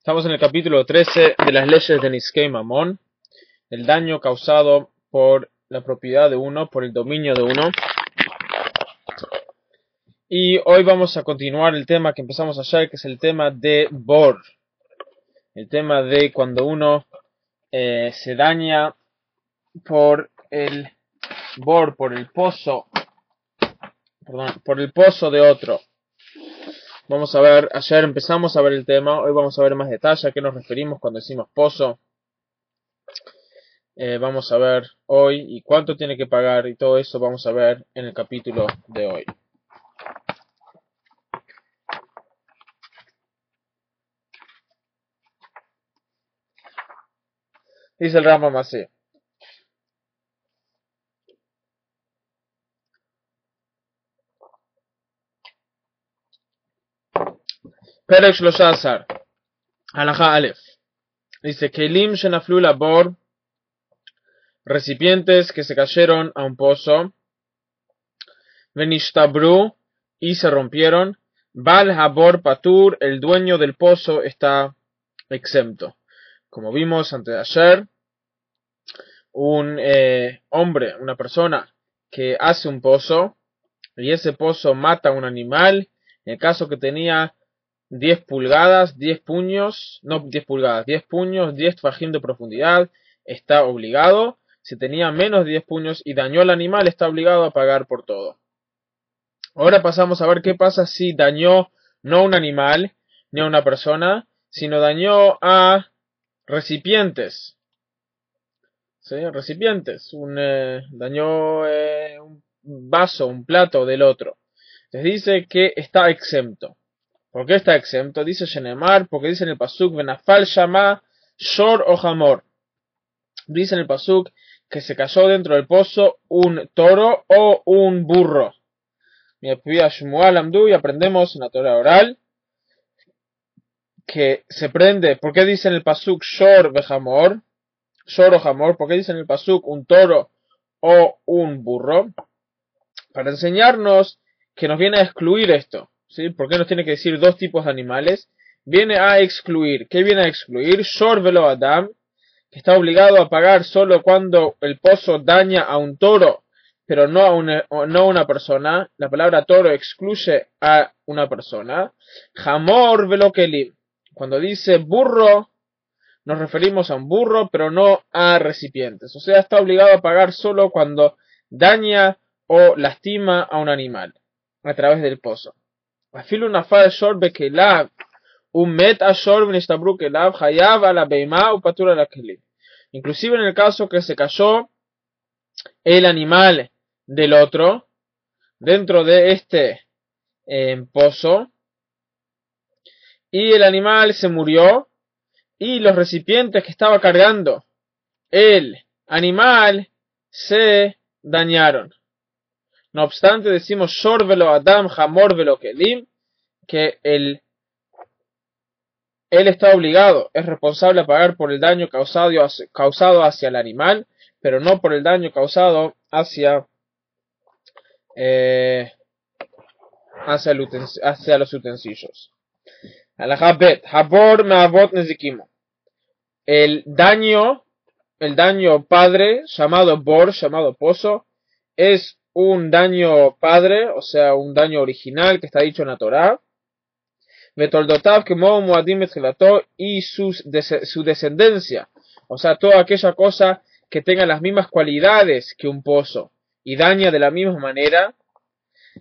Estamos en el capítulo 13 de las leyes de Nizkei Mamón, el daño causado por la propiedad de uno, por el dominio de uno. Y hoy vamos a continuar el tema que empezamos ayer, que es el tema de Bor. El tema de cuando uno se daña por el Bor, por el pozo de otro. Vamos a ver, ayer empezamos a ver el tema, hoy vamos a ver más detalle a qué nos referimos cuando decimos pozo. Vamos a ver hoy y cuánto tiene que pagar y todo eso vamos a ver en el capítulo de hoy. Dice el Rambam así. Perek 13, Halajá Aleph. Dice, Kelim shenaflu labor, recipientes que se cayeron a un pozo, venishtabru, y se rompieron, Bal habor patur, el dueño del pozo está exento. Como vimos antes de ayer, un hombre, una persona que hace un pozo, y ese pozo mata a un animal, en el caso que tenía 10 pulgadas, 10 puños, no 10 pulgadas, 10 puños, 10 fajín de profundidad, está obligado. Si tenía menos de 10 puños y dañó al animal, está obligado a pagar por todo. Ahora pasamos a ver qué pasa si dañó no a un animal, ni a una persona, sino dañó a recipientes. ¿Sí? Recipientes. Dañó un vaso, un plato del otro. Les dice que está exento. ¿Por qué está exento? Dice Shenemar, porque dice en el pasuk, Benafal Shama Shor o Hamor. Dice en el pasuk que se cayó dentro del pozo un toro o un burro. Y aprendemos en la Torah oral que se prende. ¿Por qué dice en el pasuk Shor o Hamor? Shor o Hamor. ¿Por qué dice en el pasuk un toro o un burro? Para enseñarnos que nos viene a excluir esto. ¿Sí? ¿Por qué nos tiene que decir dos tipos de animales? Viene a excluir. ¿Qué viene a excluir? Shor velo Adam, que está obligado a pagar solo cuando el pozo daña a un toro, pero no a una persona. La palabra toro excluye a una persona. Hamor velo Kelim. Cuando dice burro, nos referimos a un burro, pero no a recipientes. O sea, está obligado a pagar solo cuando daña o lastima a un animal a través del pozo. Afilu nafal shor bekelav umet ashor v'nishtabru kelav hayav ala beima upatur ala kelim. Inclusive en el caso que se cayó el animal del otro dentro de este pozo y el animal se murió y los recipientes que estaba cargando el animal se dañaron. No obstante, decimos Shor velo Adam, Hamor velo Kelim, que él está obligado, es responsable a pagar por el daño causado hacia el animal, pero no por el daño causado hacia los utensilios. Halajá bet, Habor me'avot nezikimo. El daño padre, llamado Bor, llamado pozo, es un daño padre, o sea, un daño original que está dicho en la Torá. Betoldotav kemo muadim etzilato, y su descendencia, o sea, toda aquella cosa que tenga las mismas cualidades que un pozo y daña de la misma manera,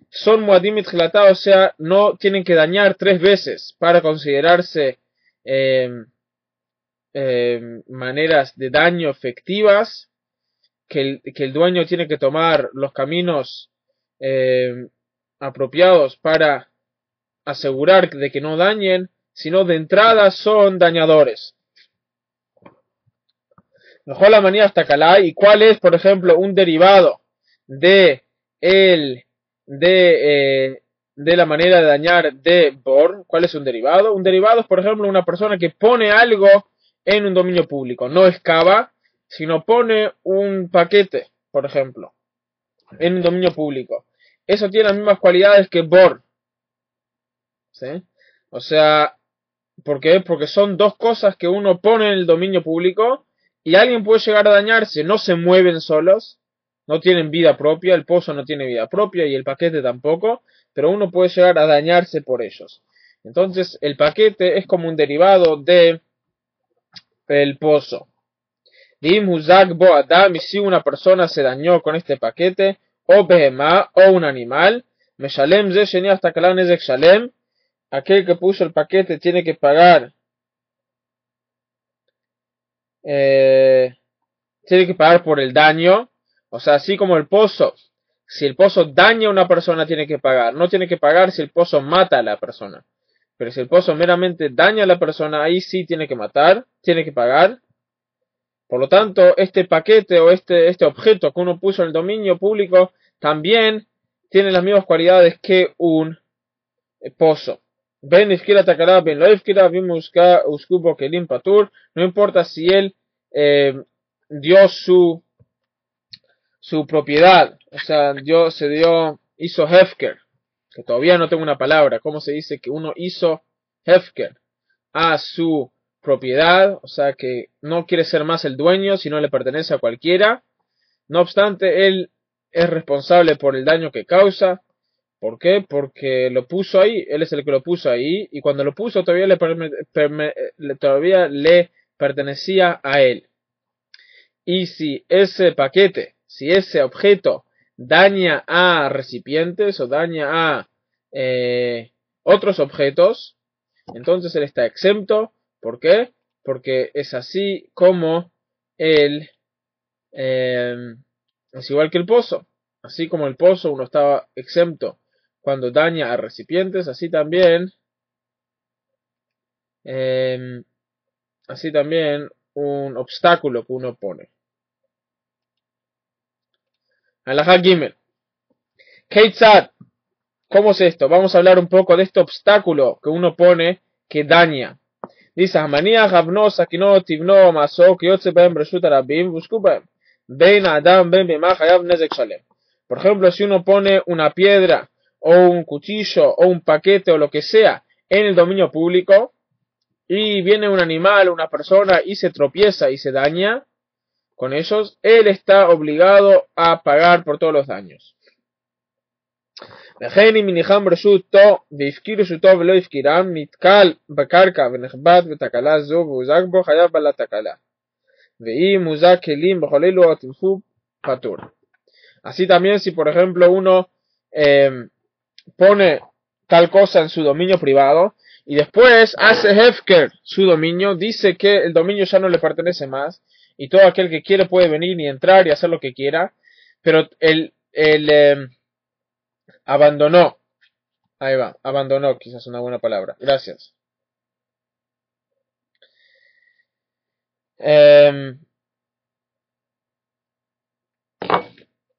son muadim etzilato, o sea, no tienen que dañar 3 veces para considerarse maneras de daño efectivas, que el dueño tiene que tomar los caminos apropiados para asegurar de que no dañen, sino de entrada son dañadores. Mejor la manía hasta calá. ¿Y cuál es, por ejemplo, un derivado de la manera de dañar de Bor? ¿Cuál es un derivado? Un derivado es, por ejemplo, una persona que pone algo en un dominio público. No excava, sino pone un paquete, por ejemplo, en un dominio público. Eso tiene las mismas cualidades que Bor. ¿Sí? O sea, ¿Por qué? Porque son dos cosas que uno pone en el dominio público y alguien puede llegar a dañarse. No se mueven solos, no tienen vida propia, el pozo no tiene vida propia y el paquete tampoco, pero uno puede llegar a dañarse por ellos. Entonces el paquete es como un derivado de el pozo. Dim huzak bo adam, y si una persona se dañó con este paquete, o behemá, o un animal, meshalem ze sheni hasta kalan ezek shalem, aquel que puso el paquete tiene que pagar, tiene que pagar por el daño, o sea, así como el pozo. Si el pozo daña a una persona, tiene que pagar. No tiene que pagar si el pozo mata a la persona. Pero si el pozo meramente daña a la persona, ahí sí tiene que matar, tiene que pagar. Por lo tanto, este paquete o este objeto que uno puso en el dominio público también tiene las mismas cualidades que un pozo. Ben ifkira takara, ben lo ifkira, ben uskubo kelim patur. No importa si él dio su propiedad, o sea, hizo hefker, que todavía no tengo una palabra. ¿Cómo se dice que uno hizo hefker a su propiedad? O sea, que no quiere ser más el dueño, sino le pertenece a cualquiera. No obstante, él es responsable por el daño que causa. ¿Por qué? Porque lo puso ahí, él es el que lo puso ahí, y cuando lo puso todavía le pertenecía a él. Y si ese paquete, si ese objeto daña a recipientes o daña a otros objetos, entonces él está exento. ¿Por qué? Porque es así como él, es igual que el pozo. Así como el pozo uno estaba exento cuando daña a recipientes, así también un obstáculo que uno pone. Alajá Gimel. Keitzad. ¿Cómo es esto? Vamos a hablar un poco de este obstáculo que uno pone que daña. Dice, Hamaniach, Abno, Sakino, Tivno, Maso, Kiyotze, Ben, Breshut, Arabim, Buskubaem. Ben, Adam, Ben, Bimach, Hayab, Nezek, Shalem. Por ejemplo, si uno pone una piedra, o un cuchillo, o un paquete, o lo que sea, en el dominio público, y viene un animal, una persona, y se tropieza y se daña con ellos, él está obligado a pagar por todos los daños. וכן אם מניחם ברשותו והפקיר רשותו ולא הפקירם, נתקל בקרקע ונחבט בתקלה זו והוזק בו, חייב על התקלה. ואם הוזק כלים בכל אלו התלכו פטור. Así también si por ejemplo uno pone tal cosa en su dominio privado y después hace hefker su dominio, dice que el dominio ya no le pertenece más y todo aquel que quiere puede venir y entrar y hacer lo que quiera, pero abandonó. Ahí va, abandonó, quizás una buena palabra. Gracias.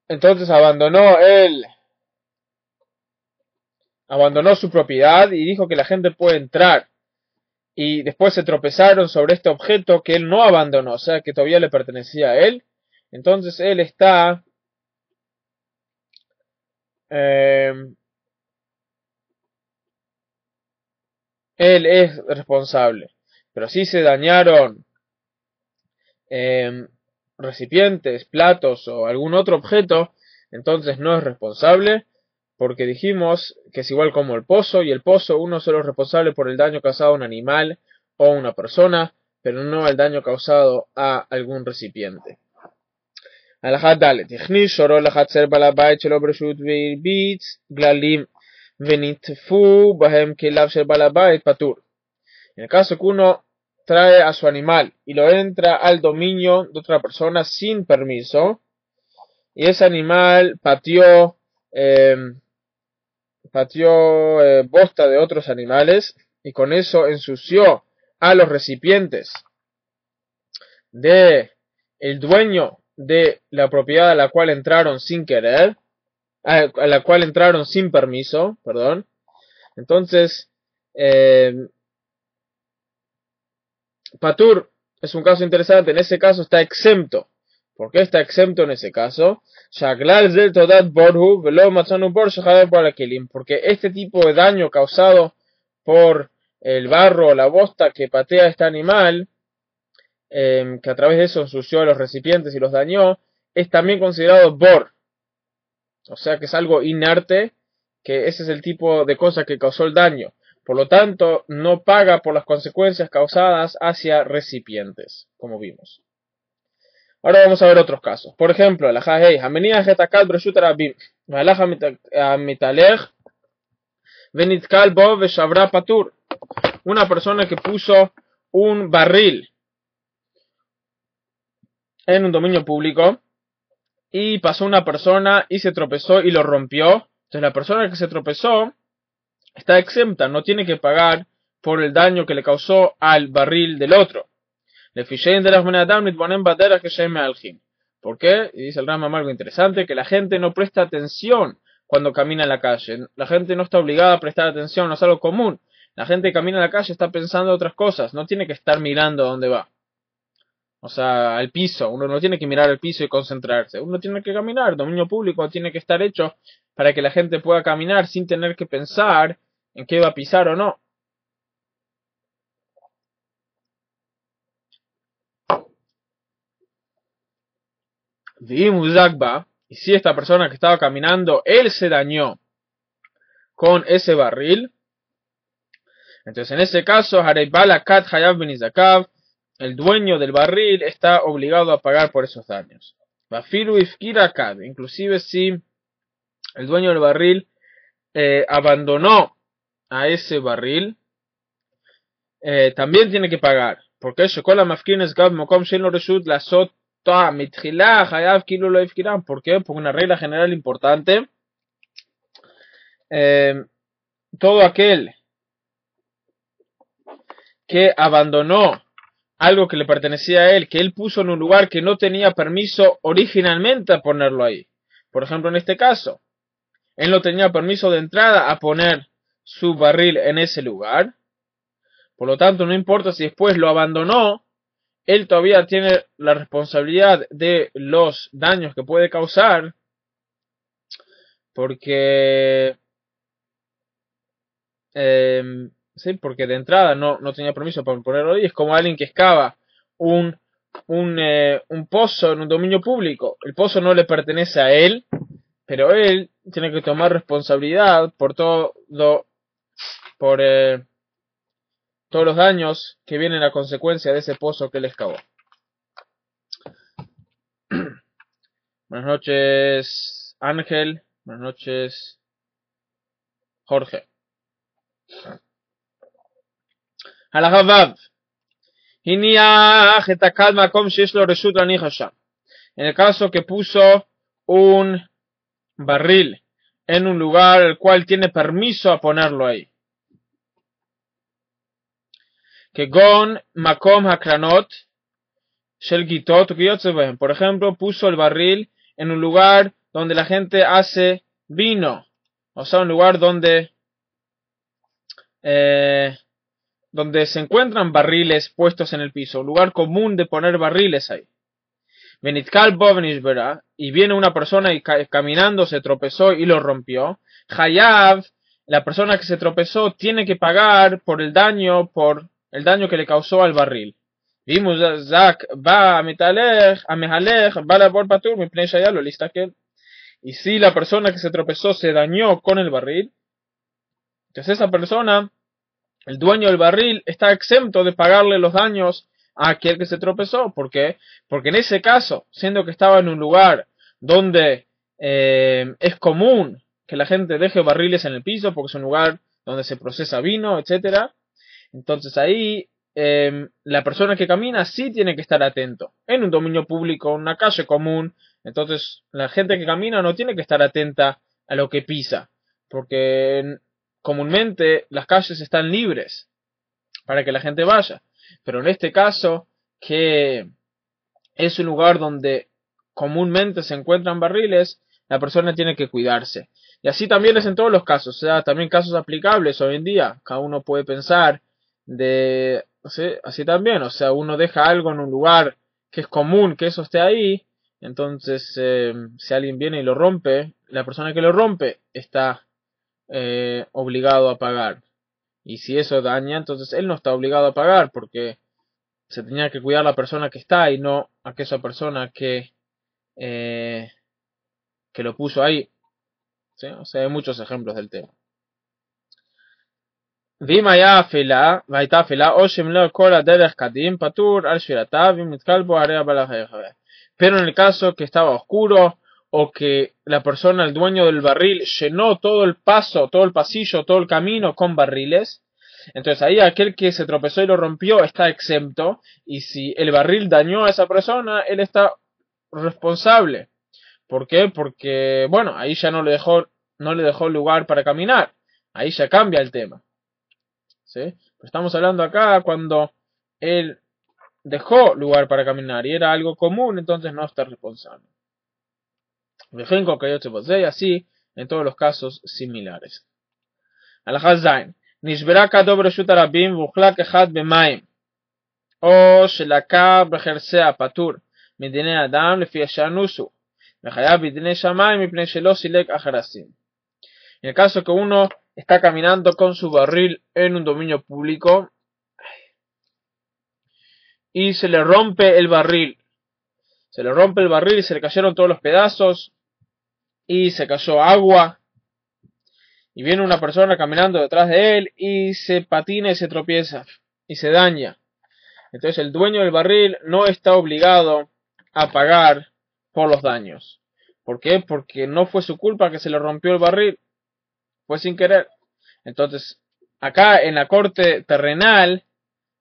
Entonces abandonó su propiedad y dijo que la gente puede entrar. Y después se tropezaron sobre este objeto que él no abandonó, o sea que todavía le pertenecía a él. Entonces él está él es responsable. Pero si se dañaron recipientes, platos o algún otro objeto, entonces no es responsable, porque dijimos que es igual como el pozo, y el pozo uno solo es responsable por el daño causado a un animal o a una persona, pero no el daño causado a algún recipiente. הלכה ד' הכניס שורו לחצר בעל הבית שלו ברשות והרביץ גללים ונטפו בהם כליו של בעל הבית פטור. En el caso que uno trae a su animal y lo entra al dominio de otra persona sin permiso, y ese animal pateó bosta de otros animales, y con eso ensució a los recipientes de el dueño de la propiedad a la cual entraron sin querer, a la cual entraron sin permiso, perdón. Entonces, Patur es un caso interesante. En ese caso está exento. ¿Por qué está exento en ese caso? Porque este tipo de daño causado por el barro o la bosta que patea este animal, que a través de eso ensució los recipientes y los dañó, es también considerado bor. O sea que es algo inerte, que ese es el tipo de cosa que causó el daño. Por lo tanto, no paga por las consecuencias causadas hacia recipientes, como vimos. Ahora vamos a ver otros casos. Por ejemplo, la Hahei, Hamenia Getakat Breshut Arabim, Malach Mitalech, Venitkal Bo Veshavra Patur. Una persona que puso un barril en un dominio público y pasó una persona y se tropezó y lo rompió. Entonces la persona que se tropezó está exenta, no tiene que pagar por el daño que le causó al barril del otro. ¿Por qué? Y dice el Rambam algo interesante, que la gente no presta atención cuando camina en la calle. La gente no está obligada a prestar atención, no es algo común. La gente que camina en la calle está pensando otras cosas, no tiene que estar mirando a dónde va. O sea, al piso, uno no tiene que mirar al piso y concentrarse, uno tiene que caminar, el dominio público tiene que estar hecho para que la gente pueda caminar sin tener que pensar en qué va a pisar o no. Y si esta persona que estaba caminando, él se dañó con ese barril, entonces en ese caso, el dueño del barril está obligado a pagar por esos daños. Inclusive si el dueño del barril abandonó a ese barril, también tiene que pagar. Porque ¿por qué? Porque una regla general importante, todo aquel que abandonó algo que le pertenecía a él, que él puso en un lugar que no tenía permiso originalmente a ponerlo ahí. Por ejemplo, en este caso, él no tenía permiso de entrada a poner su barril en ese lugar. Por lo tanto, no importa si después lo abandonó, él todavía tiene la responsabilidad de los daños que puede causar, porque porque de entrada no tenía permiso para ponerlo ahí. Es como alguien que excava un pozo en un dominio público. El pozo no le pertenece a él, pero él tiene que tomar responsabilidad por por todos los daños que vienen a consecuencia de ese pozo que él excavó. Buenas noches, Ángel. Buenas noches, Jorge. Halakha Vav. En el caso que puso un barril en un lugar el cual tiene permiso a ponerlo ahí. Que gon makom hakranot shel gitot, por ejemplo, puso el barril en un lugar donde la gente hace vino, o sea, un lugar donde se encuentran barriles puestos en el piso, un lugar común de poner barriles ahí. Y viene una persona y caminando se tropezó y lo rompió. Hayav, la persona que se tropezó, tiene que pagar por el daño que le causó al barril. Vimos Zak va a metalech, a mehalech, va la por patur, mi lo lista que. Y si la persona que se tropezó se dañó con el barril, entonces esa persona, el dueño del barril, está exento de pagarle los daños a aquel que se tropezó. ¿Por qué? Porque en ese caso, siendo que estaba en un lugar donde es común que la gente deje barriles en el piso, porque es un lugar donde se procesa vino, etcétera, entonces ahí la persona que camina sí tiene que estar atento. En un dominio público, en una calle común, entonces la gente que camina no tiene que estar atenta a lo que pisa, porque comúnmente las calles están libres para que la gente vaya. Pero en este caso, que es un lugar donde comúnmente se encuentran barriles, la persona tiene que cuidarse. Y así también es en todos los casos, o sea, también casos aplicables hoy en día. Cada uno puede pensar así también, o sea, uno deja algo en un lugar que es común que eso esté ahí, entonces si alguien viene y lo rompe, la persona que lo rompe está obligado a pagar. Y si eso daña, entonces él no está obligado a pagar porque se tenía que cuidar la persona que está y no a aquella persona eh, que lo puso ahí. ¿Sí? O sea, hay muchos ejemplos del tema. ואם היה אפלה, והייתה אפלה, או שמלוא כל הדרך קדים, פטור על שבירתה, ואם נתקל בו הרי הבא לחייך. Pero en el caso que estaba oscuro, o que la persona, el dueño del barril, llenó todo el paso, todo el pasillo, todo el camino con barriles, entonces ahí aquel que se tropezó y lo rompió está exento, y si el barril dañó a esa persona, él está responsable. ¿Por qué? Porque, bueno, ahí ya no le dejó lugar para caminar. Ahí ya cambia el tema. ¿Sí? Estamos hablando acá cuando él dejó lugar para caminar y era algo común, entonces no está responsable. Y así en todos los casos similares. Alajá Zain. נשברה כדו ברשות הרבים והוחלק אחד במים או שלקה בחרסיה פטור מדיני אדם לפי שאנוסו וחייב בדיני שמיים מפני שלא סילק החרסים. En el caso que uno está caminando con su barril en un dominio público y se le rompe el barril. Se le rompe el barril y se le cayeron todos los pedazos y se cayó agua. Y viene una persona caminando detrás de él y se patina y se tropieza y se daña. Entonces el dueño del barril no está obligado a pagar por los daños. ¿Por qué? Porque no fue su culpa que se le rompió el barril. Fue sin querer. Entonces, acá en la corte terrenal,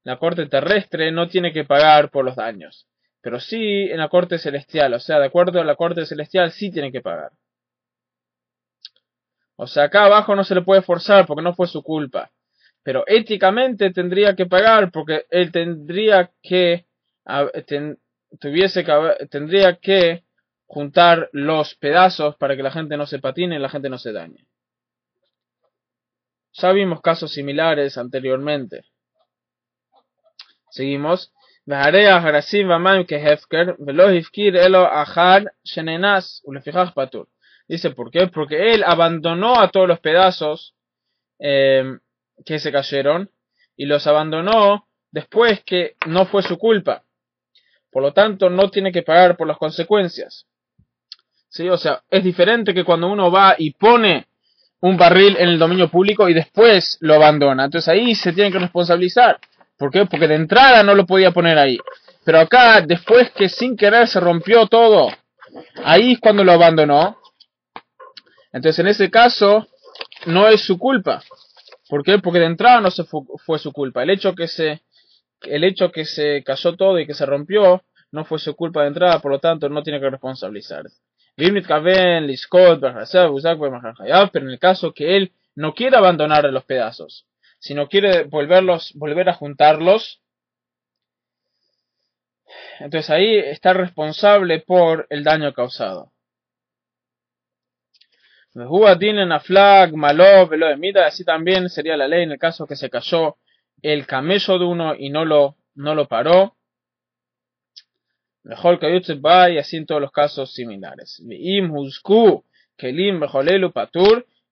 la corte terrestre no tiene que pagar por los daños. Pero sí en la corte celestial, o sea, de acuerdo a la corte celestial sí tiene que pagar. O sea, acá abajo no se le puede forzar porque no fue su culpa. Pero éticamente tendría que pagar porque él tendría que juntar los pedazos para que la gente no se patine y la gente no se dañe. Ya vimos casos similares anteriormente. Seguimos. Dice, ¿por qué? Porque él abandonó a todos los pedazos que se cayeron y los abandonó después que no fue su culpa. Por lo tanto, no tiene que pagar por las consecuencias. ¿Sí? O sea, es diferente que cuando uno va y pone un barril en el dominio público y después lo abandona. Entonces ahí se tiene que responsabilizar. ¿Por qué? Porque de entrada no lo podía poner ahí. Pero acá, después que sin querer se rompió todo, ahí es cuando lo abandonó. Entonces en ese caso no es su culpa. ¿Por qué? Porque de entrada no fue su culpa. El hecho que se cayó todo y que se rompió no fue su culpa de entrada, por lo tanto no tiene que responsabilizarse. Pero en el caso que él no quiere abandonar los pedazos, sino quiere volver a juntarlos, entonces ahí está responsable por el daño causado. Así también sería la ley en el caso que se cayó el camello de uno y no lo paró. Mejor que va y así en todos los casos similares. Y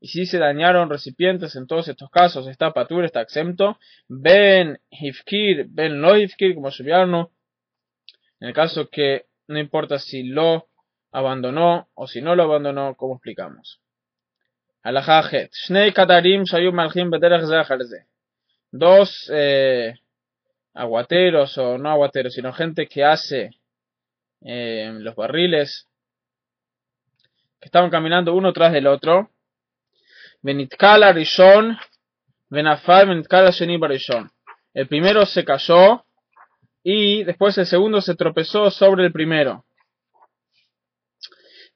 si se dañaron recipientes en todos estos casos, está patur, está exento. Ben hifkir, ben lo hifkir, como subirno. En el caso que no importa si lo abandonó o si no lo abandonó, como explicamos. Alajajet. Shnei kadarim shayu malchim bederech ze achar ze. Dos aguateros o no aguateros, sino gente que hace los barriles que estaban caminando uno tras del otro. Benitkala rishon, benafal benitkala sheni barishon. El primero se cayó y después el segundo se tropezó sobre el primero.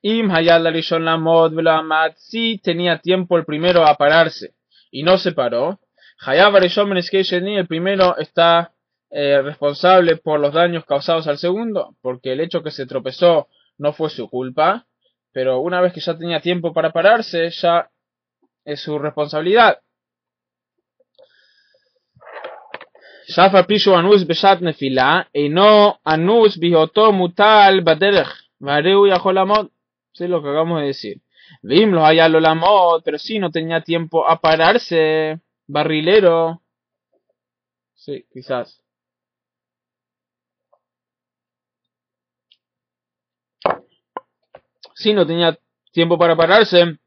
Im hayal rishon lamod velo amad. Si tenía tiempo el primero a pararse y no se paró. Hayab rishon beniskei sheni. El primero está responsable por los daños causados al segundo, porque el hecho que se tropezó no fue su culpa, pero una vez que ya tenía tiempo para pararse, ya es su responsabilidad. Shafa pishu anus beshat nefila, no anus bihoto mutal baderech, vareu yachol amod. Es lo que acabamos de decir. Vimlo allá lo lamod, pero si no tenía tiempo a pararse. barrilero. Sí, quizás. Si no tenía tiempo para pararse,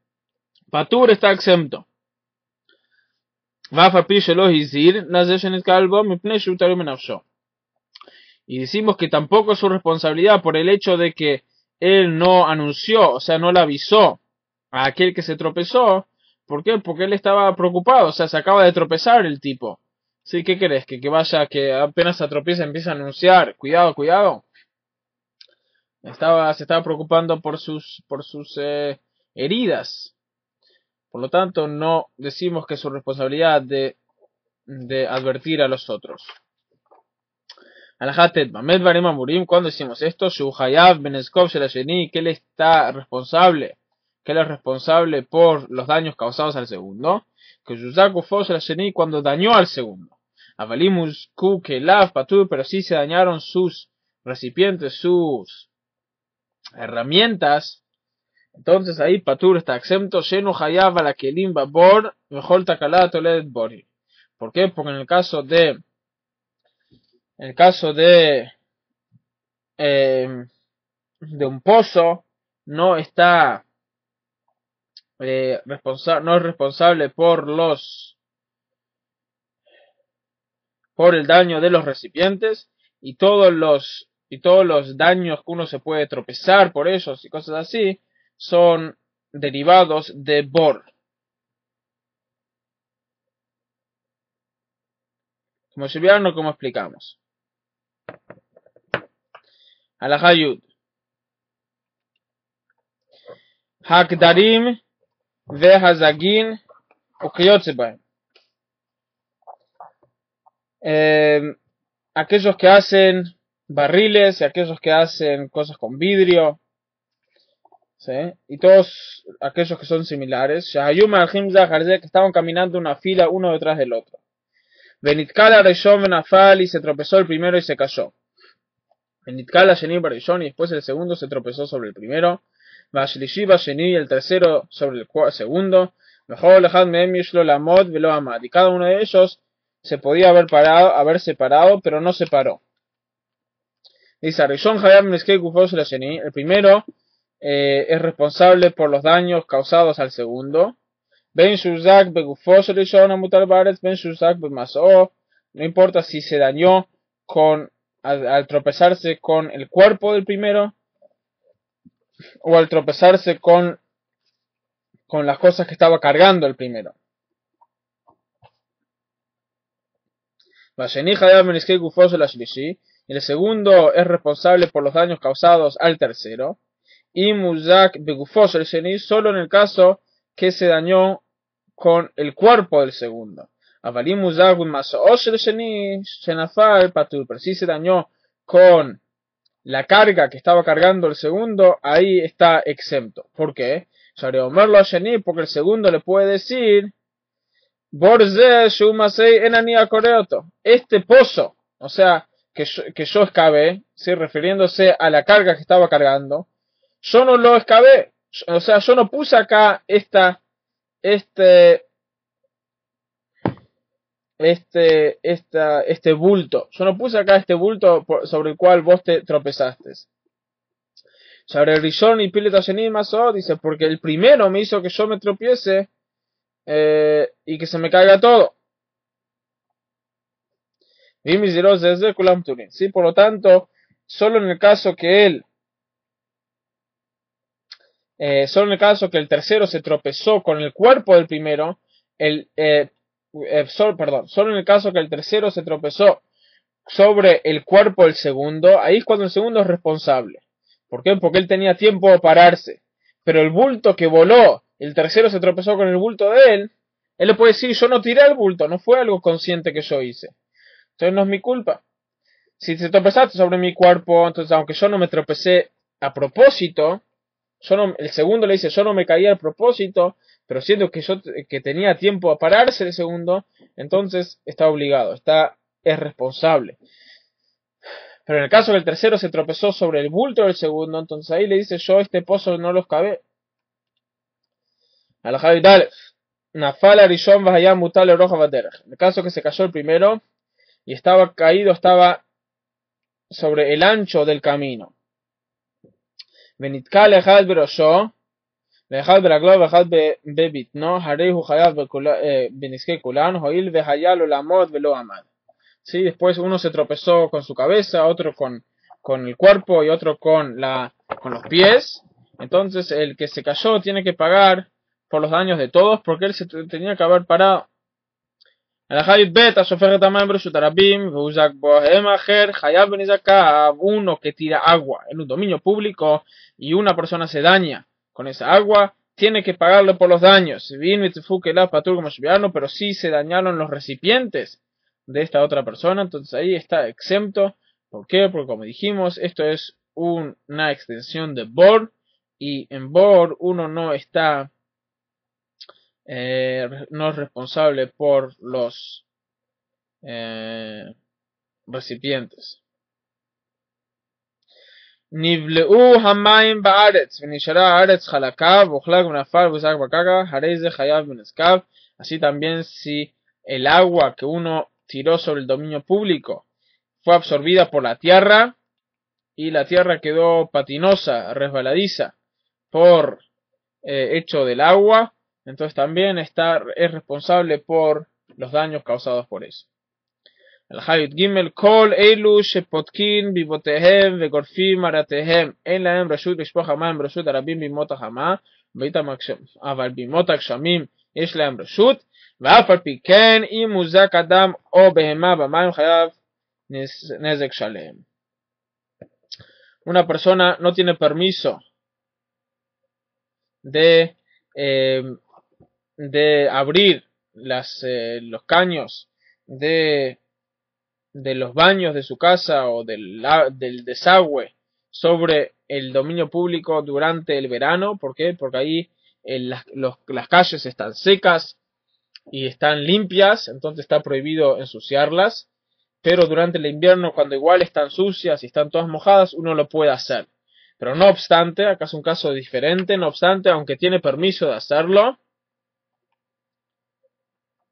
Patur está exento. Y decimos que tampoco es su responsabilidad por el hecho de que él no anunció, o sea, no le avisó a aquel que se tropezó. ¿Por qué? Porque él estaba preocupado, o sea, se acaba de tropezar el tipo. ¿Sí? ¿Qué querés? Que vaya, que apenas se tropieza empieza a anunciar, cuidado, cuidado. Se estaba preocupando por sus heridas. Por lo tanto, no decimos que es su responsabilidad de advertir a los otros. Alahatet Mamed Barem Amurim, cuando decimos esto, Shuhayav Beneskov Shelasheni, que él está responsable, que él es responsable por los daños causados al segundo, que Yuzaku Fos Shelasheni cuando dañó al segundo. Avalimus Ku Kelav Patur, pero sí se dañaron sus recipientes, sus herramientas. Entonces ahí Patur está exento, Shenu Hayav ala Kelim Babor, Mejor Takala Toledet Bori. ¿Por qué? Porque en el caso de un pozo no está no es responsable por el daño de los recipientes y todos los daños que uno se puede tropezar por ellos y cosas así son derivados de bor. Como si vieron, como explicamos. Alajá Yud. Hakdarim vehazagin ukiyotze bahem. Aquellos que hacen barriles y aquellos que hacen cosas con vidrio, ¿sí? Y todos aquellos que son similares, que estaban caminando una fila uno detrás del otro. Benitkala Reshon Benafal, y se tropezó el primero y se cayó. Benitkala Sheni Barishon, y después el segundo se tropezó sobre el primero. Vashlishi Basheni, y el tercero sobre el segundo. Mejor Lejad Mehem Yishlo Lamod Velo Amad, y cada uno de ellos se podía haberse parado, pero no se paró. Dice Rishon Hayam Neskei Gufos la Sheni, el primero es responsable por los daños causados al segundo. Ben Shuzak Begufos Rishon Amutal Baretz Ben Shuzak Bemaso, no importa si se dañó al tropezarse con el cuerpo del primero o al tropezarse con las cosas que estaba cargando el primero. Y el segundo es responsable por los daños causados al tercero. Y Muzak Begufos el Sheni, solo en el caso que se dañó con el cuerpo del segundo. Avalim Muzak Masoos el Sheni Shenafal Patur, pero si se dañó con la carga que estaba cargando el segundo, ahí está exento. ¿Por qué? Porque el segundo le puede decir este pozo, o sea, que yo excavé, ¿sí? Refiriéndose a la carga que estaba cargando, yo no lo excavé, o sea, yo no puse acá este bulto, yo no puse acá este bulto sobre el cual vos te tropezaste. Sobre el Rishon y Pilet Hashenim Maso, dice, porque el primero me hizo que yo me tropiece y que se me caiga todo. ¿Sí? Por lo tanto, solo en el caso que el tercero se tropezó con el cuerpo del primero, solo en el caso que el tercero se tropezó sobre el cuerpo del segundo, ahí es cuando el segundo es responsable. ¿Por qué? Porque él tenía tiempo de pararse. Pero el bulto que voló, el tercero se tropezó con el bulto de él le puede decir, yo no tiré el bulto, no fue algo consciente que yo hice. Entonces no es mi culpa. Si te tropezaste sobre mi cuerpo, entonces aunque yo no me tropecé a propósito, el segundo le dice, yo no me caí a propósito, pero siendo que tenía tiempo a pararse el segundo, entonces está obligado, es responsable. Pero en el caso que el tercero se tropezó sobre el bulto del segundo, entonces ahí le dice, yo este pozo no lo excavé. Alajá y Dalef. Nafal Arishon Vahayam Mutal Roja Baderech. En el caso que se cayó el primero y estaba caído, estaba sobre el ancho del camino. Benitkal Echad Berosho, Echad Beraglo, Echad Bebitno, Harehu Hayab Beniske Kulan, Hoil Vehayal Olamot Velo Amad. Sí, después uno se tropezó con su cabeza, otro con el cuerpo y otro con los pies. Entonces el que se cayó tiene que pagar por los daños de todos porque él se tenía que haber parado. Uno que tira agua en un dominio público y una persona se daña con esa agua, tiene que pagarle por los daños. Pero sí se dañaron los recipientes de esta otra persona, entonces ahí está exento. ¿Por qué? Porque como dijimos, esto es una extensión de Bor, y en Bor uno no está, no es responsable por los recipientes. Nivleu hamaim ba'aretz v'nishara haaretz chalakav v'ochlak v'nafal v'zak b'kaga harei ze chayav v'neskav. Así también si el agua que uno tiró sobre el dominio público fue absorbida por la tierra y la tierra quedó patinosa, resbaladiza por hecho del agua, entonces también es responsable por los daños causados por eso. Al-Hayut Gimel Kol Eilu Shepotkin Bibotehem Vegorfim Maratehem En Lahem Rashut Lishpoch Hamayim Rashut Arabim Bimot Hama Aval Bimot Akshamim Yesh Lahem Rashut Ve'af al pi ken Im Muzak Adam O Behema Bamayim Chayav Nezek Shalem. Una persona no tiene permiso de abrir los caños de los baños de su casa o del desagüe sobre el dominio público durante el verano. ¿Por qué? Porque ahí las calles están secas y están limpias, entonces está prohibido ensuciarlas. Pero durante el invierno, cuando igual están sucias y están todas mojadas, uno lo puede hacer. Pero no obstante, acá es un caso diferente, no obstante, aunque tiene permiso de hacerlo,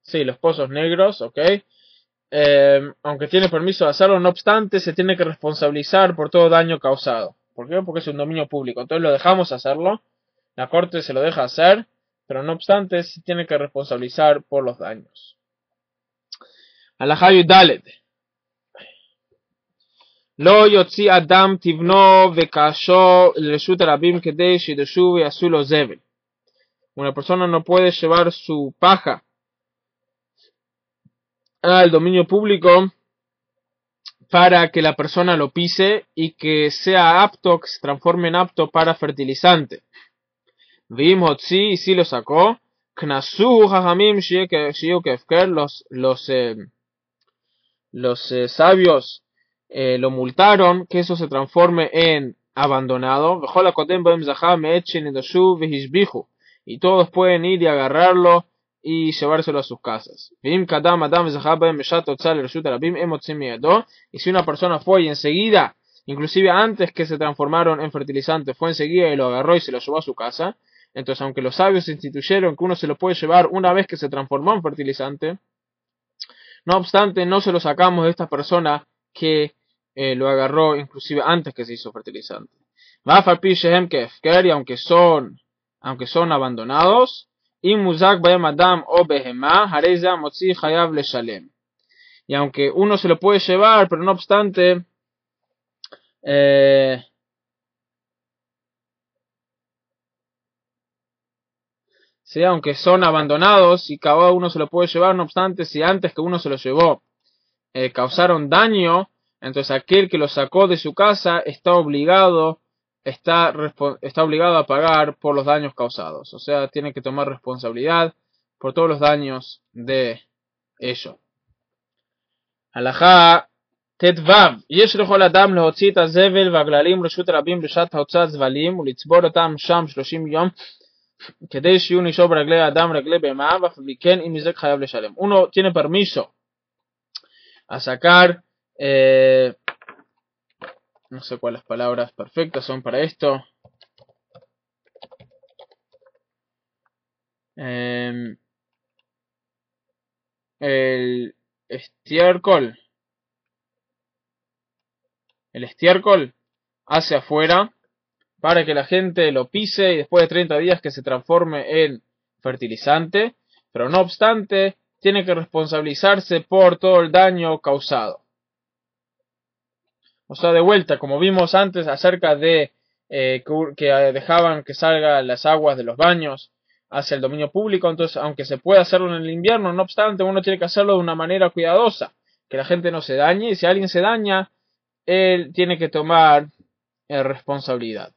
sí, los pozos negros, ok, aunque tiene permiso de hacerlo, no obstante, se tiene que responsabilizar por todo daño causado. ¿Por qué? Porque es un dominio público. Entonces lo dejamos hacerlo, la corte se lo deja hacer, pero no obstante, se tiene que responsabilizar por los daños. Alajá Dalet. Lo yotzi Adam tivno vekasho leshut arabim kedei shideshu ve'asu lo zevel. Una persona no puede llevar su paja al dominio público para que la persona lo pise y que sea apto, que se transforme en apto para fertilizante. Vim hotzi, y si lo sacó, knasu hajamim shiyu kefker, los sabios lo multaron, que eso se transforme en abandonado. Y todos pueden ir y agarrarlo y llevárselo a sus casas. Y si una persona fue y enseguida, inclusive antes que se transformaron en fertilizantes, fue enseguida y lo agarró y se lo llevó a su casa, entonces aunque los sabios instituyeron que uno se lo puede llevar una vez que se transformó en fertilizante, no obstante no se lo sacamos de esta persona que lo agarró inclusive antes que se hizo fertilizante. Y aunque son abandonados, y aunque uno se lo puede llevar, pero no obstante sí, aunque son abandonados y cada uno se lo puede llevar, no obstante, si antes que uno se lo llevó causaron daño, entonces aquel que lo sacó de su casa está obligado a pagar por los daños causados. O sea, tiene que tomar responsabilidad por todos los daños de ello. Halajá Tetvav. Yesh lechol adam להוציא את הזבל והגללים רשות הרבים בשעת ההוצאת זבלים ולצבור אותם שם 30 יום כדי שיהיו נשאר ברגלי האדם רגלי בהמה ואף על פי כן אם נזק חייב לשלם. Uno tiene permiso a sacar no sé cuáles palabras perfectas son para esto. el estiércol, hacia afuera para que la gente lo pise y después de 30 días que se transforme en fertilizante, pero no obstante, tiene que responsabilizarse por todo el daño causado. O sea, de vuelta, como vimos antes acerca de que dejaban que salgan las aguas de los baños hacia el dominio público, entonces aunque se puede hacerlo en el invierno, no obstante, uno tiene que hacerlo de una manera cuidadosa, que la gente no se dañe, y si alguien se daña, él tiene que tomar responsabilidad.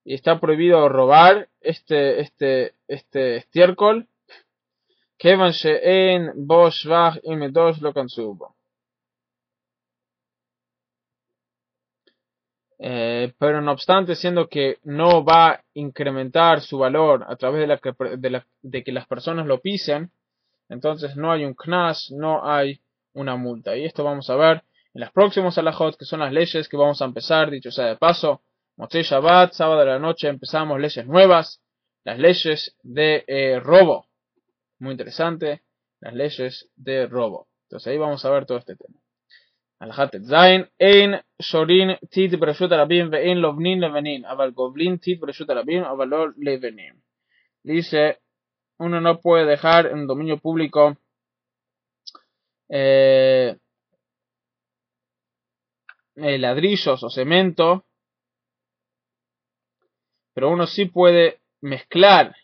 Y está prohibido robar este estiércol. Pero no obstante, siendo que no va a incrementar su valor a través de que las personas lo pisen, entonces no hay un knas, no hay una multa. Y esto vamos a ver en las próximas alajot, que son las leyes que vamos a empezar, dicho sea de paso. Motzei Shabbat, sábado de la noche, empezamos leyes nuevas, las leyes de robo. Muy interesante, las leyes de robo. Entonces ahí vamos a ver todo este tema. Alajat Zain, ein shorin tit breshut arabim ve'ein lovnin levenin, aval goblin tit breshut arabim, aval lo levenin. Dice, uno no puede dejar en dominio público ladrillos o cemento, pero uno sí puede mezclar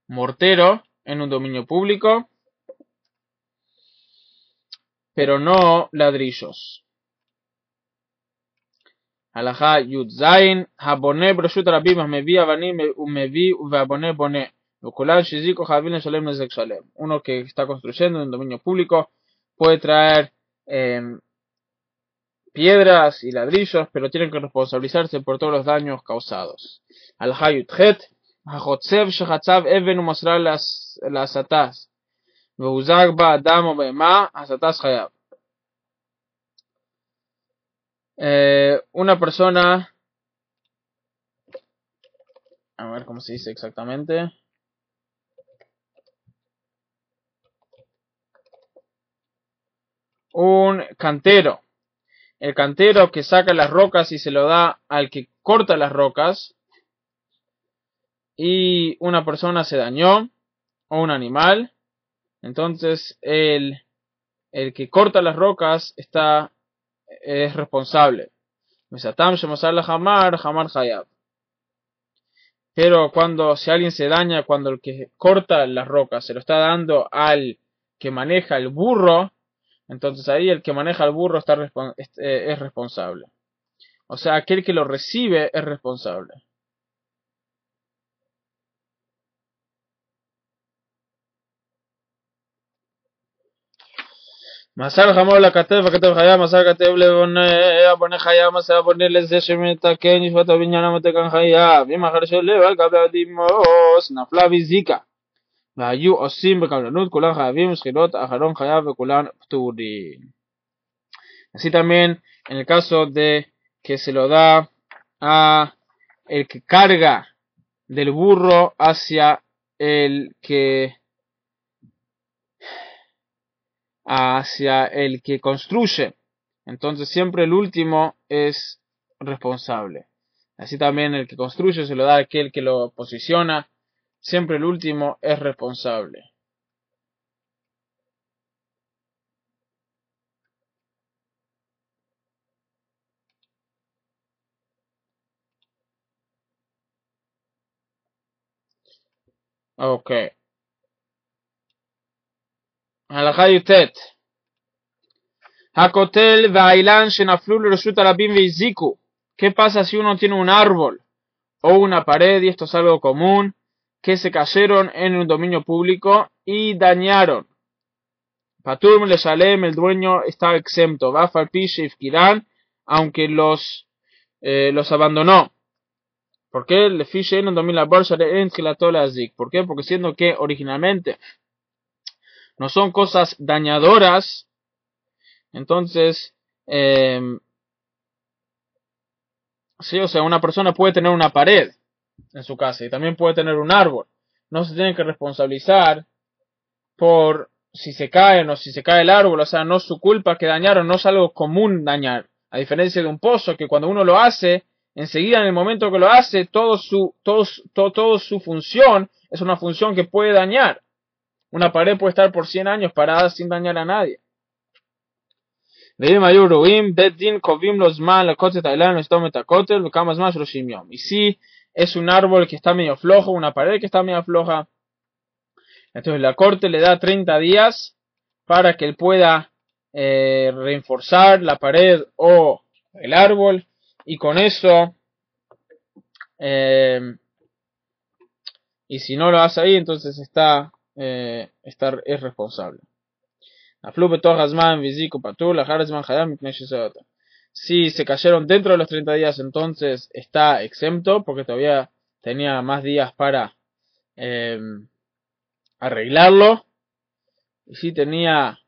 mortero en un dominio público, pero no ladrillos. Halajá Yud Zain, Habone Broshut Rabim, Mevi Avanim, Mevi Uveabone Bone. Uno que está construyendo en un dominio público puede traer piedras y ladrillos, pero tienen que responsabilizarse por todos los daños causados. Halajá Yud Het, Hachotzev Shechatzav Even Umosra las Atas. Veuzag Ba Adam o Bema, Asatas Hayab. Una persona, a ver cómo se dice exactamente, un cantero, el cantero que saca las rocas y se lo da al que corta las rocas, y una persona se dañó, o un animal, entonces el que corta las rocas es responsable. Pero si alguien se daña, cuando el que corta las rocas se lo está dando al que maneja el burro, entonces ahí el que maneja el burro es responsable. O sea, aquel que lo recibe es responsable. מסר חמור לכתב וכתב חיה, מסר כתב לבונה חיה, מסר בונה לזה שמתקן ישפט הבניין המתקן חיה, ואם אחר שולב על גבי הדימוס נפלה והזיקה, והיו עושים בקבלנות, כולם חייבים שחילות, אחרון חיה וכולם פטורים. Así también en el caso de que se lo da a el que carga del burro hacia el que construye, entonces siempre el último es responsable. Así también el que construye se lo da a aquel que lo posiciona, siempre el último es responsable. Ok. הלכה י"ט הקוטל והאילן שנפלו לרשות הרבים והזיקו. ¿Qué pasa si uno tiene un árbol o una pared, y esto es algo común, que se cayeron en un dominio público y dañaron? Patur le Shalem, el dueño está exento. Va Falpish y Ifkiran, aunque los abandonó. ¿Por qué? Le fiche en un dominio la bolsa de Enchilatola Zik. ¿Por qué? Porque siendo que originalmente no son cosas dañadoras, Entonces, sí, o sea, una persona puede tener una pared en su casa y también puede tener un árbol. No se tiene que responsabilizar por si se caen o si se cae el árbol, o sea, no es su culpa que dañaron, no es algo común dañar. A diferencia de un pozo, que cuando uno lo hace, enseguida en el momento que lo hace, todo su función es una función que puede dañar. Una pared puede estar por 100 años parada sin dañar a nadie. Y si es un árbol que está medio flojo, una pared que está medio floja, entonces la corte le da 30 días para que él pueda reforzar la pared o el árbol, y con eso, y si no lo hace ahí, entonces es responsable. Si se cayeron dentro de los 30 días, entonces está exento, porque todavía tenía más días para arreglarlo. Y si tenía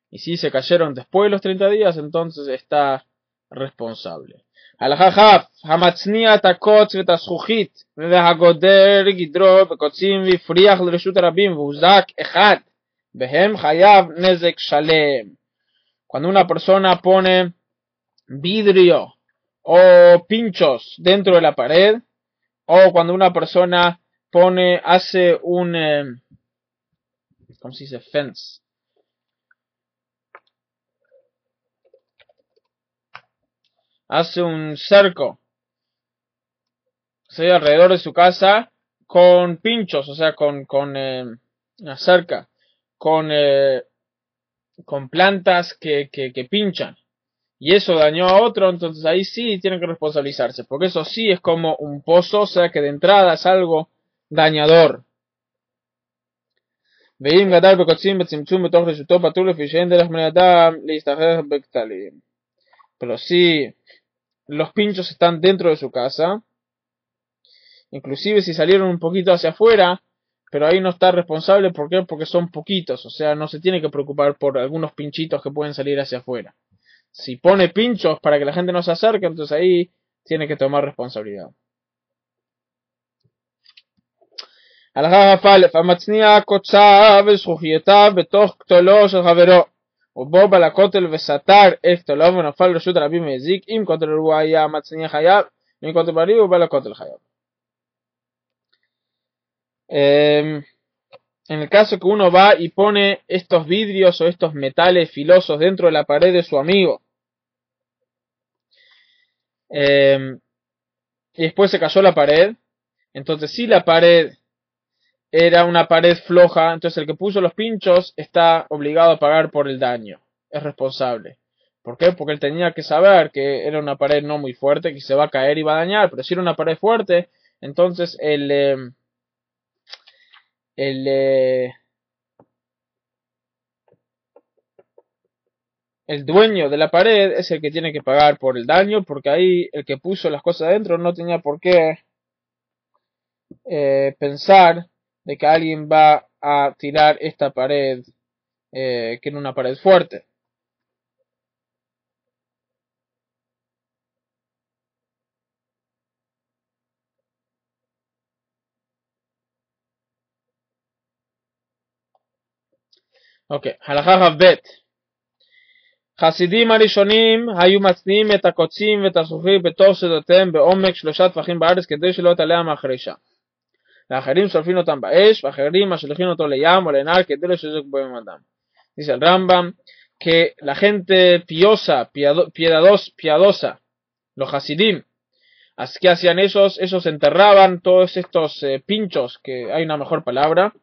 y si se cayeron después de los 30 días, entonces está responsable. הלכה כ' המצניע את הקוץ ואת הזכוכית והגודר גדרו בקוצים והפריח לרשות הרבים והוזק אחד בהם חייב נזק שלם. Cuando una persona pone vidrio o pinchos dentro de la pared, o cuando una persona hace un ¿cómo se dice? Fence. Hace un cerco, ¿sí?, alrededor de su casa con pinchos, o sea, con una cerca, con plantas que pinchan, y eso dañó a otro, entonces ahí sí tienen que responsabilizarse, porque eso sí es como un pozo, o sea que de entrada es algo dañador. Pero si los pinchos están dentro de su casa, inclusive si salieron un poquito hacia afuera, pero ahí no está responsable. ¿Por qué? Porque son poquitos, o sea, no se tiene que preocupar por algunos pinchitos que pueden salir hacia afuera. Si pone pinchos para que la gente no se acerque, entonces ahí tiene que tomar responsabilidad. הלכה כ"א המצניע קוציו וזכוכיותיו בתוך קטולו של חברו ובו בא לכותל וסתר את קטולו ונפל לרשות הרבים והזיק, אם קוטל הוא היה המצניע חייב, אם קוטל בריא הוא בא לכותל חייב. En el caso que uno va y pone estos vidrios o estos metales filosos dentro de la pared de su amigo, y después se cayó la pared, entonces si la pared era una pared floja, entonces el que puso los pinchos está obligado a pagar por el daño, es responsable. ¿Por qué? Porque él tenía que saber que era una pared no muy fuerte, que se va a caer y va a dañar, pero si era una pared fuerte, entonces el dueño de la pared es el que tiene que pagar por el daño, porque ahí el que puso las cosas adentro no tenía por qué pensar de que alguien va a tirar esta pared, que era una pared fuerte. Ok, הלכה כ"ב חסידים הראשונים היו מצניעים את הקוצים ואת הזכוכית בתוך שדותיהם בעומק 3 טפחים בארץ כדי שלא תעלה מהחרישה. לאחרים שולפים אותם באש, ואחרים משליכים אותו לים o לנהר כדי לא יזוק בהם אדם. Dice el Rambam que la gente piadosa, los hasidim, ¿qué hacían ellos? Ellos enterraban todos estos pinchos, que hay una mejor palabra,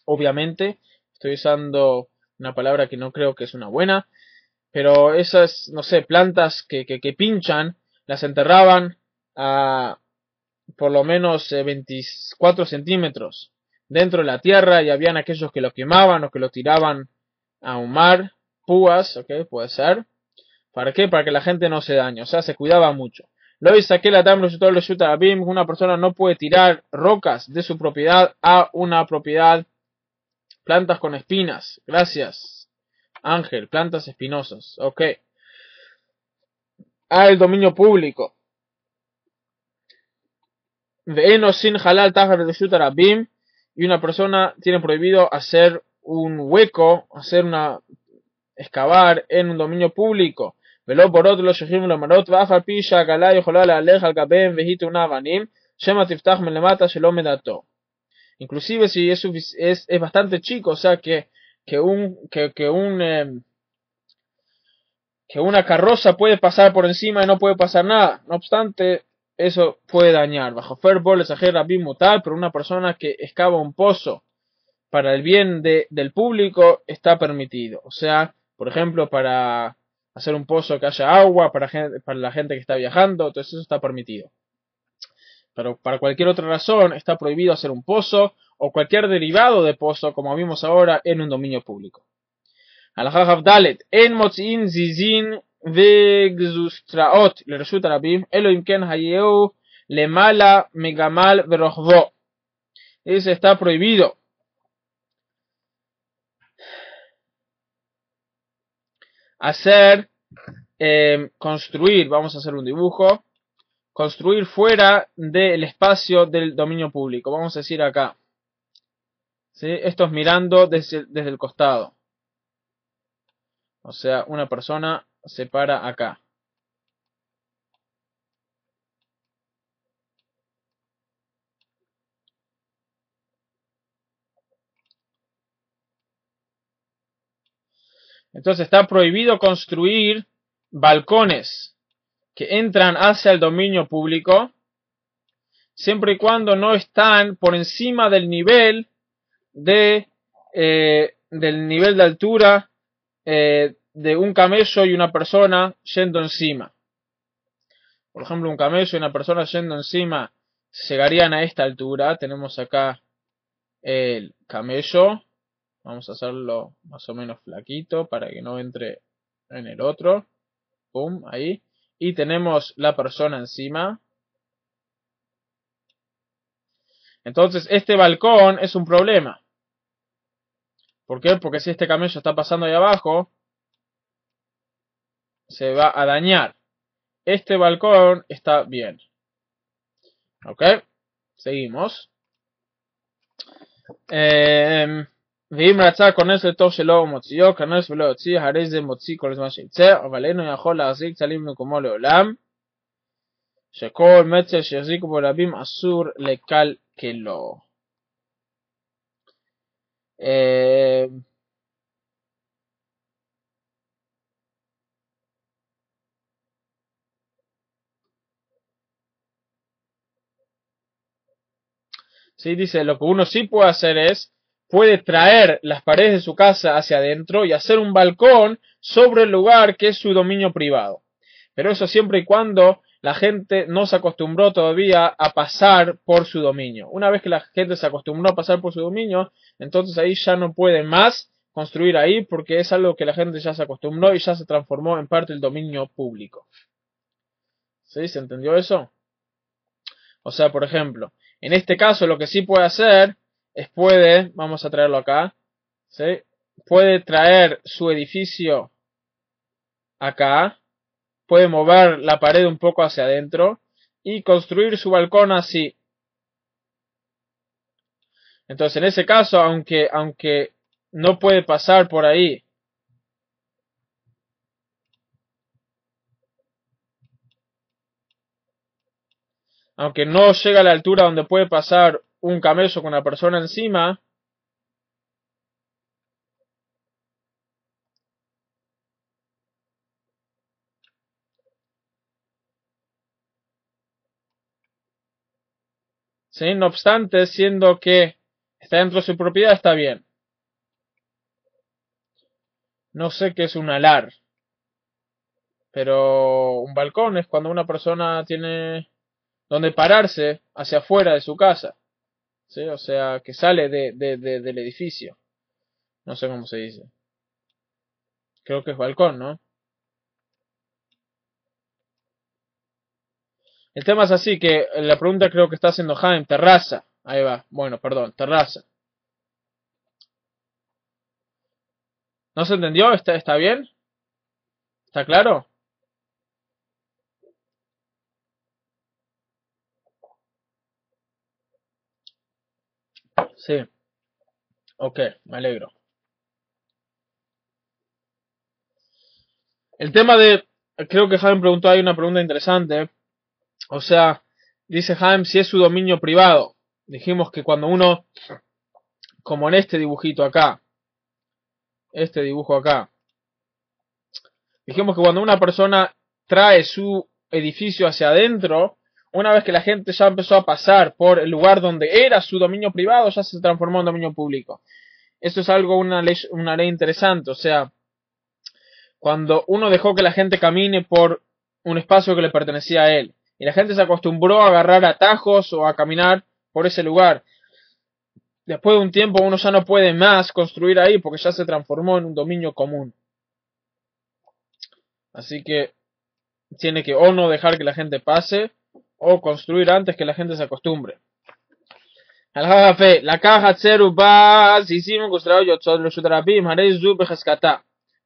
obviamente, estoy usando una palabra que no creo que es una buena, pero esas, no sé, plantas que pinchan, las enterraban a por lo menos 24 centímetros dentro de la tierra, y habían aquellos que lo quemaban o que lo tiraban a un mar, púas, ok, puede ser. ¿Para qué? Para que la gente no se dañe, o sea, se cuidaba mucho. Lo saqué la tabla de una persona no puede tirar rocas de su propiedad a una propiedad. Plantas con espinas. Gracias. Ángel, plantas espinosas. Ok. El dominio público. Ve'eno sin halal tajar de Shutarabim. Y una persona tiene prohibido hacer un hueco, excavar en un dominio público. Velo borot lo shechim lo marot va'afal pi sha'akala yochola la'alech al gabem vehitu navanim shema tiftach melemata shelo medato. Inclusive si es bastante chico, o sea que una carroza puede pasar por encima y no puede pasar nada. No obstante, eso puede dañar. Bajo Ferbol es Rabbi Mutal, pero una persona que excava un pozo para el bien del público está permitido. O sea, por ejemplo, para hacer un pozo que haya agua, para la gente que está viajando, todo eso está permitido. Pero para cualquier otra razón está prohibido hacer un pozo o cualquier derivado de pozo, como vimos ahora, en un dominio público. הלכה כ"ד אין מוציאים זיזין וגזוסטראות לרשות הרבים אלא אם כן היהו למעלה מגמל ורוחבו. Dice está prohibido hacer construir, vamos a hacer un dibujo, construir fuera del espacio del dominio público, vamos a decir acá, ¿sí? Esto es mirando desde el costado. O sea, una persona se para acá. Entonces está prohibido construir balcones que entran hacia el dominio público, siempre y cuando no están por encima del nivel de altura de un camello y una persona yendo encima. Por ejemplo, un camello y una persona yendo encima llegarían a esta altura. Tenemos acá el camello. Vamos a hacerlo más o menos flaquito para que no entre en el otro. Pum, ahí. Y tenemos la persona encima. Entonces, este balcón es un problema. ¿Por qué? Porque si este camello está pasando ahí abajo, se va a dañar. Este balcón está bien. ¿Ok? Seguimos. ואם רצה כונס לתוך שלו ומוציאו, כנס ולא יוציא, הרי זה מוציא כל הזמן שיצא, אבל אינו יכול להחזיק צלים במקומו לעולם, שכל מצל שיחזיקו בו רבים אסור לקלקלו. Sí, dice, lo que uno sí puede hacer puede traer las paredes de su casa hacia adentro y hacer un balcón sobre el lugar que es su dominio privado. Pero eso siempre y cuando la gente no se acostumbró todavía a pasar por su dominio. Una vez que la gente se acostumbró a pasar por su dominio, entonces ahí ya no puede más construir ahí porque es algo que la gente ya se acostumbró y ya se transformó en parte del dominio público. ¿Sí? ¿Se entendió eso? O sea, por ejemplo, en este caso lo que sí puede hacer vamos a traerlo acá, ¿sí? Puede traer su edificio acá, puede mover la pared un poco hacia adentro y construir su balcón así. Entonces, en ese caso, aunque no puede pasar por ahí, aunque no llega a la altura donde puede pasar un camello con una persona encima, ¿sí? No obstante, siendo que está dentro de su propiedad, está bien. No sé qué es un alar, pero un balcón es cuando una persona tiene donde pararse hacia afuera de su casa, ¿sí? O sea, que sale del edificio. No sé cómo se dice. Creo que es balcón, ¿no? El tema es así, que la pregunta creo que está haciendo Jaime, terraza. Ahí va, bueno, perdón, terraza. ¿No se entendió? ¿Está bien? ¿Está claro? Sí, ok, me alegro. El tema de, creo que Jaime preguntó ahí una pregunta interesante. O sea, dice Jaime si es su dominio privado. Dijimos que cuando uno, como en este dibujito acá, este dibujo acá, dijimos que cuando una persona trae su edificio hacia adentro, una vez que la gente ya empezó a pasar por el lugar donde era su dominio privado, ya se transformó en dominio público. Eso es algo, una ley interesante. O sea, cuando uno dejó que la gente camine por un espacio que le pertenecía a él, y la gente se acostumbró a agarrar atajos o a caminar por ese lugar, después de un tiempo uno ya no puede más construir ahí porque ya se transformó en un dominio común. Así que tiene que o no dejar que la gente pase o construir antes que la gente se acostumbre. הלכה יפה, לקח חצר ובא זיזים וגוזרהו יוצאות לרשות הרבים, הרי זו בחזקתה.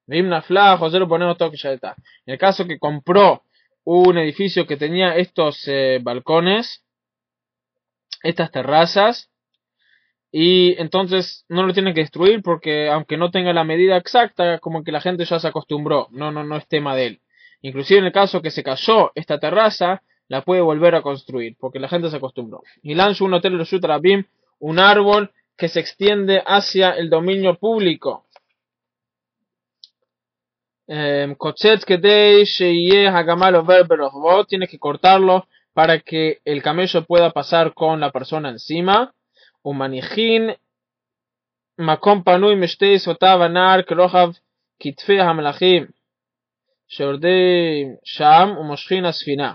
ואם נפלה, חוזר ובונה אותו כשהייתה. En el caso que compró un edificio que tenía estos balcones, estas terrazas, y entonces no lo tiene que destruir porque aunque no tenga la medida exacta, como que la gente ya se acostumbró, no es tema de él. Inclusive en el caso que se cayó esta terraza, la puede volver a construir porque la gente se acostumbró. Y lanza un hotel de Rabim, un árbol que se extiende hacia el dominio público. Tiene que cortarlo para que el camello pueda pasar con la persona encima. ומניחין מקום פנוי משתי שפתיו הנער כרוחב כתפי המלאכים שיורדים שם ומושכים הספינה.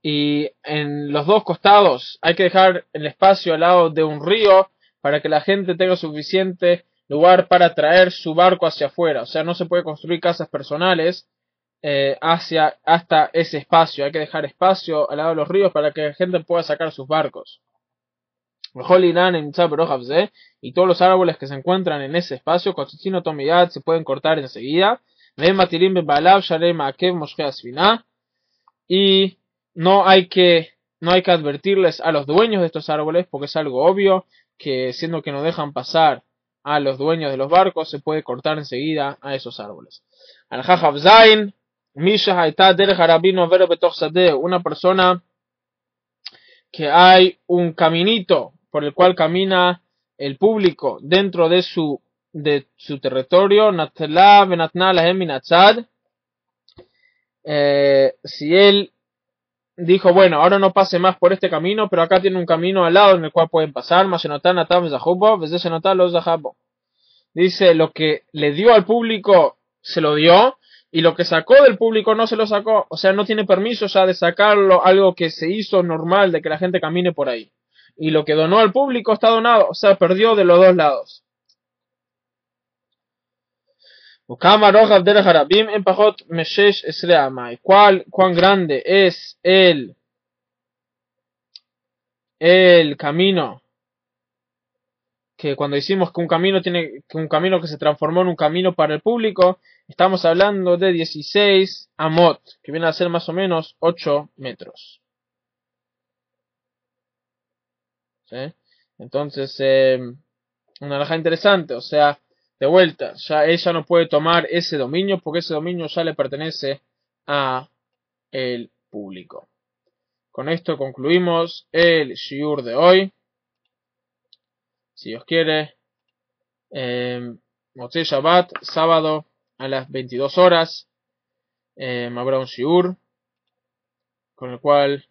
Y en los dos costados hay que dejar el espacio al lado de un río para que la gente tenga suficiente lugar para traer su barco hacia afuera. O sea, no se puede construir casas personales hasta ese espacio. Hay que dejar espacio al lado de los ríos para que la gente pueda sacar sus barcos. Y todos los árboles que se encuentran en ese espacio, se pueden cortar enseguida. Y no hay que advertirles a los dueños de estos árboles porque es algo obvio que siendo que no dejan pasar a los dueños de los barcos se puede cortar enseguida a esos árboles. Una persona que hay un caminito por el cual camina el público dentro de su territorio, si él dijo, bueno, ahora no pase más por este camino, pero acá tiene un camino al lado en el cual pueden pasar, dice, lo que le dio al público se lo dio, y lo que sacó del público no se lo sacó, o sea, no tiene permiso ya de sacarlo, algo que se hizo normal de que la gente camine por ahí. Y lo que donó al público está donado, o sea, perdió de los dos lados. ¿Cuán grande es el camino? Que cuando decimos que un camino que se transformó en un camino para el público, estamos hablando de 16 amot, que viene a ser más o menos 8 metros. ¿Sí? Entonces, una alhaja interesante, o sea, de vuelta, ya ella no puede tomar ese dominio porque ese dominio ya le pertenece a el público. Con esto concluimos el shiur de hoy. Si Dios quiere, Motzei Shabbat, sábado a las 22 horas, habrá un shiur con el cual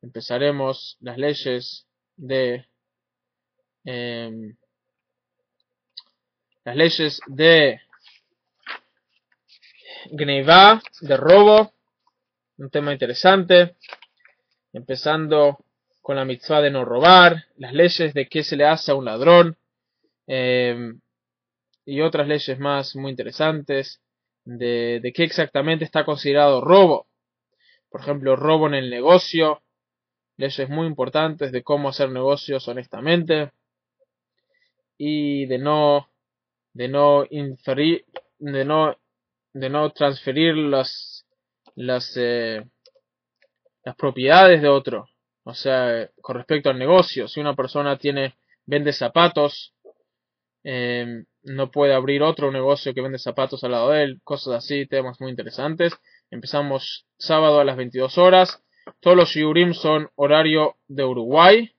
empezaremos las leyes de Gneiva, de robo, un tema interesante, empezando con la mitzvah de no robar, las leyes de qué se le hace a un ladrón, y otras leyes más muy interesantes de qué exactamente está considerado robo. Por ejemplo, robo en el negocio, leyes muy importantes de cómo hacer negocios honestamente y de no inferir, de no transferir las, eh, las propiedades de otro. O sea, con respecto al negocio, si una persona vende zapatos, no puede abrir otro negocio que vende zapatos al lado de él, cosas así, temas muy interesantes. Empezamos sábado a las 22 horas. Todos los shiurim son horario de Uruguay.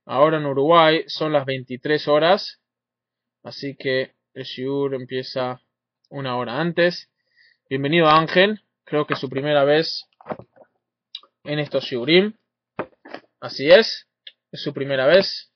Ahora en Uruguay son las 23 horas. Así que el shiur empieza una hora antes. Bienvenido Ángel. Creo que es su primera vez en estos shiurim. Así es su primera vez.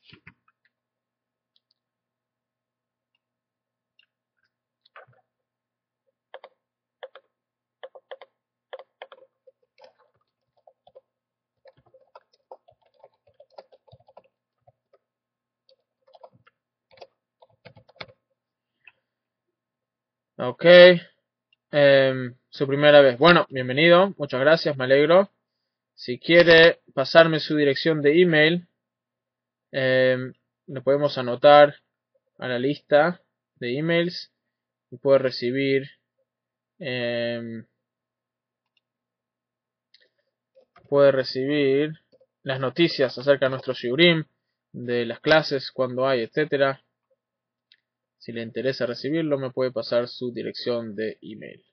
Ok. Su primera vez. Bueno, bienvenido. Muchas gracias, me alegro. Si quiere pasarme su dirección de email, lo podemos anotar a la lista de emails y em, puede recibir las noticias acerca de nuestro shiurim, de las clases, cuando hay, etcétera. Si le interesa recibirlo, me puede pasar su dirección de email.